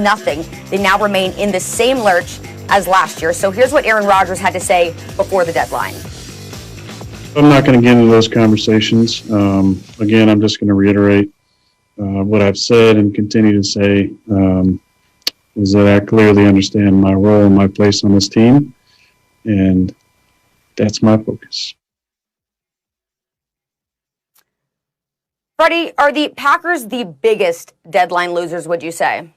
nothing. They now remain in the same lurch as last year. So here's what Aaron Rodgers had to say before the deadline. I'm not going to get into those conversations. Again, I'm just going to reiterate what I've said and continue to say is that I clearly understand my role and my place on this team, and that's my focus. Freddie, are the Packers the biggest deadline losers, would you say?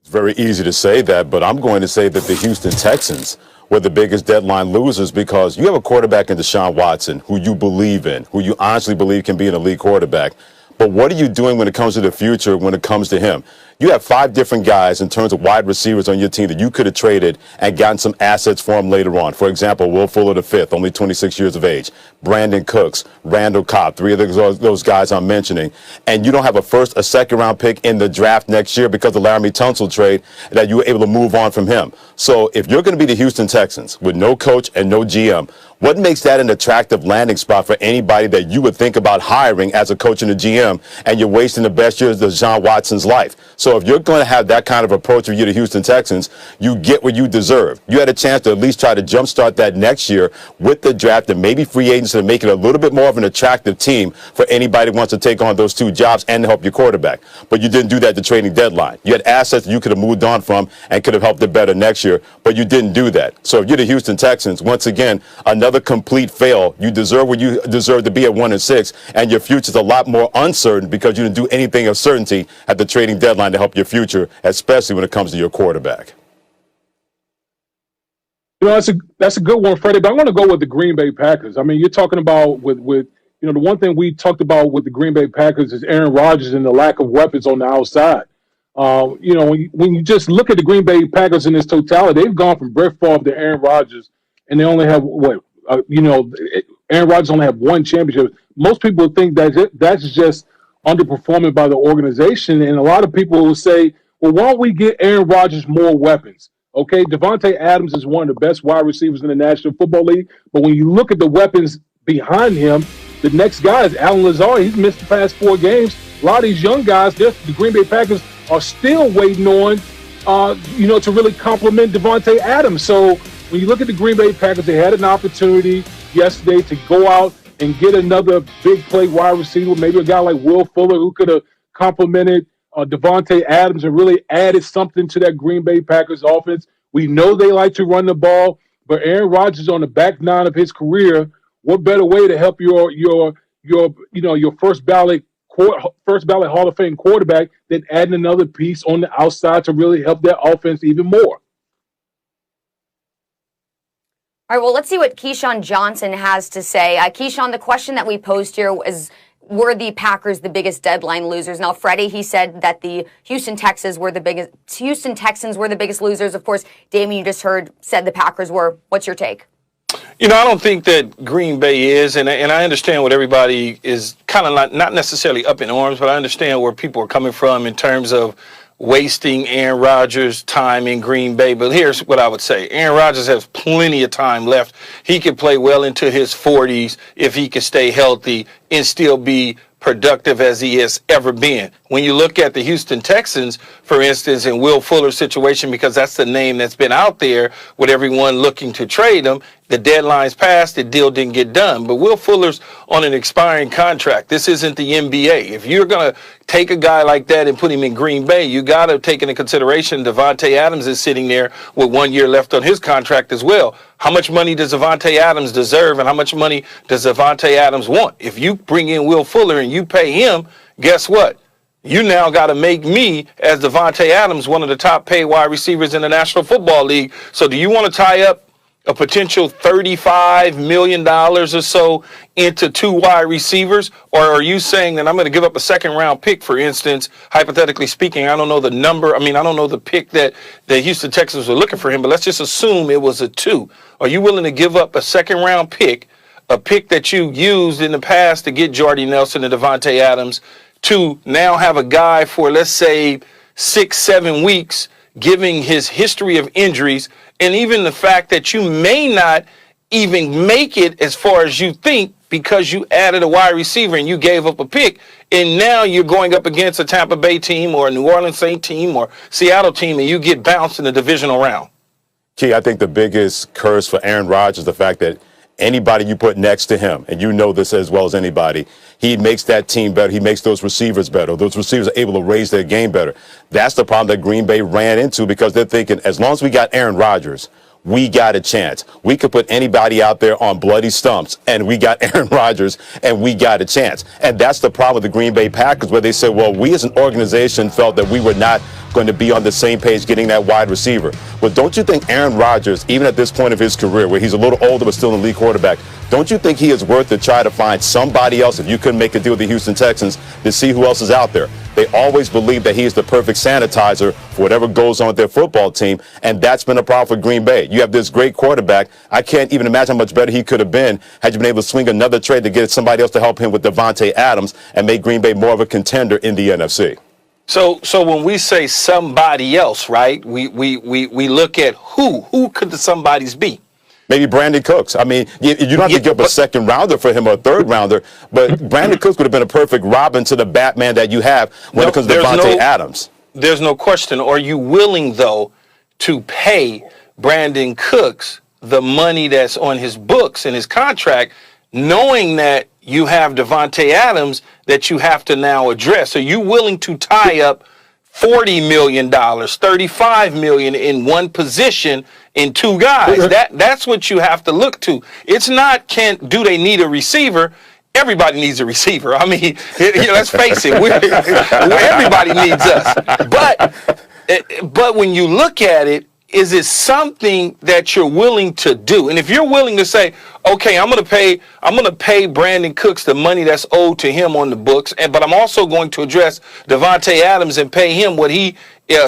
It's very easy to say that, but I'm going to say that the Houston Texans were the biggest deadline losers because you have a quarterback in Deshaun Watson who you believe in, who you honestly believe can be an elite quarterback. But what are you doing when it comes to the future, when it comes to him? You have 5 different guys in terms of wide receivers on your team that you could have traded and gotten some assets for him later on. For example, Will Fuller V, only 26 years of age. Brandon Cooks, Randall Cobb, 3 of those guys I'm mentioning. And you don't have a first, a second round pick in the draft next year because of the Laramie Tunsil trade that you were able to move on from him. So if you're going to be the Houston Texans with no coach and no GM, what makes that an attractive landing spot for anybody that you would think about hiring as a coach and a GM, and you're wasting the best years of Deshaun Watson's life? So if you're going to have that kind of approach with you, the Houston Texans, you get what you deserve. You had a chance to at least try to jumpstart that next year with the draft and maybe free agency to make it a little bit more of an attractive team for anybody who wants to take on those 2 jobs and help your quarterback. But you didn't do that at the trading deadline. You had assets that you could have moved on from and could have helped it better next year, but you didn't do that. So if you're the Houston Texans, once again, another complete fail. You deserve what you deserve to be at 1-6, and your future's a lot more uncertain because you didn't do anything of certainty at the trading deadline to help your future, especially when it comes to your quarterback. You know, that's a good one, Freddie, but I'm going to go with the Green Bay Packers. I mean, you're talking about with you know, the one thing we talked about with the Green Bay Packers is Aaron Rodgers and the lack of weapons on the outside. You know, when you just look at the Green Bay Packers in its totality, they've gone from Brett Favre to Aaron Rodgers, and they only have Aaron Rodgers only have 1 championship. Most people think that that's just underperforming by the organization, and a lot of people will say, well, why don't we get Aaron Rodgers more weapons? Okay, Davante Adams is one of the best wide receivers in the National Football League, but when you look at the weapons behind him, the next guy is Alan Lazard. He's missed the past 4 games. A lot of these young guys, the Green Bay Packers are still waiting on, to really complement Davante Adams. So when you look at the Green Bay Packers, they had an opportunity yesterday to go out and get another big play wide receiver, maybe a guy like Will Fuller who could have complemented Davante Adams and really added something to that Green Bay Packers offense. We know they like to run the ball, but Aaron Rodgers on the back 9 of his career, what better way to help your first ballot Hall of Fame quarterback than adding another piece on the outside to really help that offense even more? All right, well, let's see what Keyshawn Johnson has to say. Keyshawn, the question that we posed here was, were the Packers the biggest deadline losers? Now, Freddie, he said that the Houston Texans were the biggest losers. Of course, Damien, you just heard, said the Packers were. What's your take? You know, I don't think that Green Bay is, and I understand what everybody is kind of not necessarily up in arms, but I understand where people are coming from in terms of wasting Aaron Rodgers' time in Green Bay. But here's what I would say. Aaron Rodgers has plenty of time left. He could play well into his 40s if he could stay healthy and still be productive as he has ever been. When you look at the Houston Texans, for instance, in Will Fuller's situation, because that's the name that's been out there with everyone looking to trade him, the deadline's passed, the deal didn't get done. But Will Fuller's on an expiring contract. This isn't the NBA. If you're going to take a guy like that and put him in Green Bay, you got to take into consideration Davante Adams is sitting there with 1 year left on his contract as well. How much money does Davante Adams deserve, and how much money does Davante Adams want? If you bring in Will Fuller and you pay him, guess what? You now got to make me, as Davante Adams, one of the top paid wide receivers in the National Football League. So do you want to tie up a potential $35 million or so into 2 wide receivers? Or are you saying that I'm going to give up a second-round pick, for instance, hypothetically speaking? I don't know the number. I mean, I don't know the pick that the Houston Texans were looking for him, but let's just assume it was a 2. Are you willing to give up a second-round pick, a pick that you used in the past to get Jordy Nelson and Davante Adams, to now have a guy for, let's say, 6-7 weeks, giving his history of injuries, and even the fact that you may not even make it as far as you think because you added a wide receiver and you gave up a pick, and now you're going up against a Tampa Bay team or a New Orleans Saints team or Seattle team, and you get bounced in the divisional round. Key, I think the biggest curse for Aaron Rodgers is the fact that anybody you put next to him, and you know this as well as anybody, he makes that team better. He makes those receivers better. Those receivers are able to raise their game better. That's the problem that Green Bay ran into, because they're thinking, as long as we got Aaron Rodgers, we got a chance. We could put anybody out there on bloody stumps, and we got Aaron Rodgers, and we got a chance. And that's the problem with the Green Bay Packers, where they said, well, we as an organization felt that we were not going to be on the same page getting that wide receiver. Well, don't you think Aaron Rodgers, even at this point of his career, where he's a little older but still an elite quarterback, don't you think he is worth to try to find somebody else, if you couldn't make a deal with the Houston Texans, to see who else is out there? They always believe that he is the perfect sanitizer for whatever goes on with their football team, and that's been a problem for Green Bay. You have this great quarterback. I can't even imagine how much better he could have been had you been able to swing another trade to get somebody else to help him with Davante Adams and make Green Bay more of a contender in the NFC. So when we say somebody else, right, we look at who could the somebodies be? Maybe Brandon Cooks. I mean, you don't have to give up a second rounder for him or a third rounder, but Brandon Cooks would have been a perfect Robin to the Batman that you have when it comes to Davante Adams. There's no question. Are you willing, though, to pay Brandon Cooks the money that's on his books and his contract, knowing that you have Davante Adams that you have to now address? Are you willing to tie up $40 million, $35 million in one position in two guys? That's what you have to look to. It's not do they need a receiver? Everybody needs a receiver. I mean, let's face it, everybody needs us. But when you look at it, is it something that you're willing to do? And if you're willing to say, okay, I'm going to pay Brandon Cooks the money that's owed to him on the books, but I'm also going to address Davante Adams and pay him what he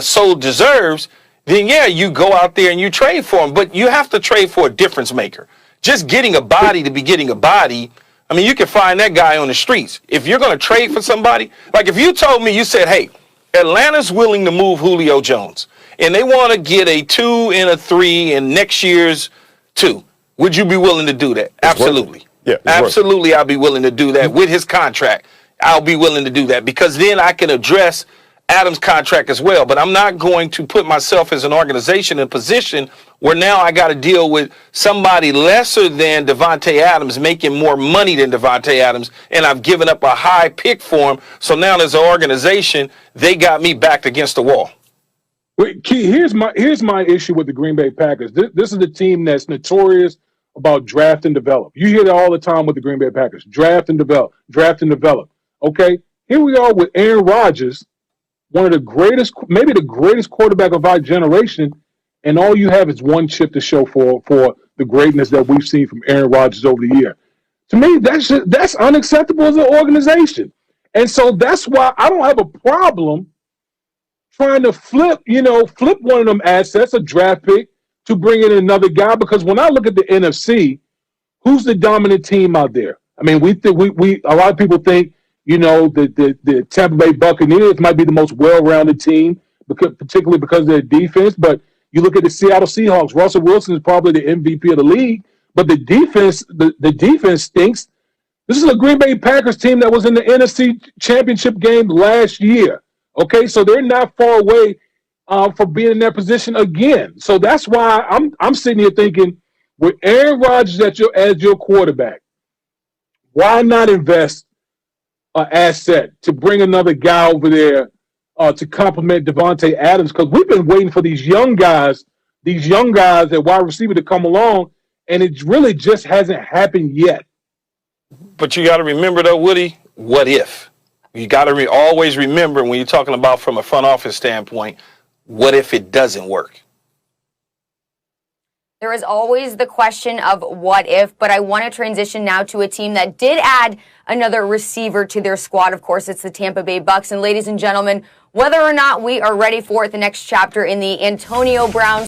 so deserves, then yeah, you go out there and you trade for him. But you have to trade for a difference maker. Just getting a body to be getting a body, I mean, you can find that guy on the streets. If you're going to trade for somebody, like if you told me, you said, hey, Atlanta's willing to move Julio Jones, and they want to get a 2 and a 3 in next year's 2. Would you be willing to do that? Absolutely. Yeah, absolutely, I'll be willing to do that with his contract. I'll be willing to do that because then I can address Adams' contract as well. But I'm not going to put myself as an organization in a position where now I got to deal with somebody lesser than Davante Adams making more money than Davante Adams, and I've given up a high pick for him. So now as an organization, they got me backed against the wall. Wait, Key, here's my issue with the Green Bay Packers. This is the team that's notorious about draft and develop. You hear that all the time with the Green Bay Packers. Draft and develop, draft and develop. Okay? Here we are with Aaron Rodgers, one of the greatest, maybe the greatest quarterback of our generation, and all you have is one chip to show for the greatness that we've seen from Aaron Rodgers over the year. To me, that's unacceptable as an organization. And so that's why I don't have a problem trying to flip one of them assets, a draft pick, to bring in another guy. Because when I look at the NFC, who's the dominant team out there? I mean, we a lot of people think, the Tampa Bay Buccaneers might be the most well-rounded team, particularly because of their defense. But you look at the Seattle Seahawks, Russell Wilson is probably the MVP of the league, but the defense stinks. This is a Green Bay Packers team that was in the NFC Championship game last year. Okay, so they're not far away from being in that position again. So that's why I'm sitting here thinking, with Aaron Rodgers as your quarterback, why not invest an asset to bring another guy over there to complement Davante Adams? Because we've been waiting for these young guys at wide receiver to come along, and it really just hasn't happened yet. But you got to remember, though, Woody, what if? You got to always remember when you're talking about from a front office standpoint, what if it doesn't work? There is always the question of what if, but I want to transition now to a team that did add another receiver to their squad. Of course, it's the Tampa Bay Bucks. And ladies and gentlemen, whether or not we are ready for it, the next chapter in the Antonio Brown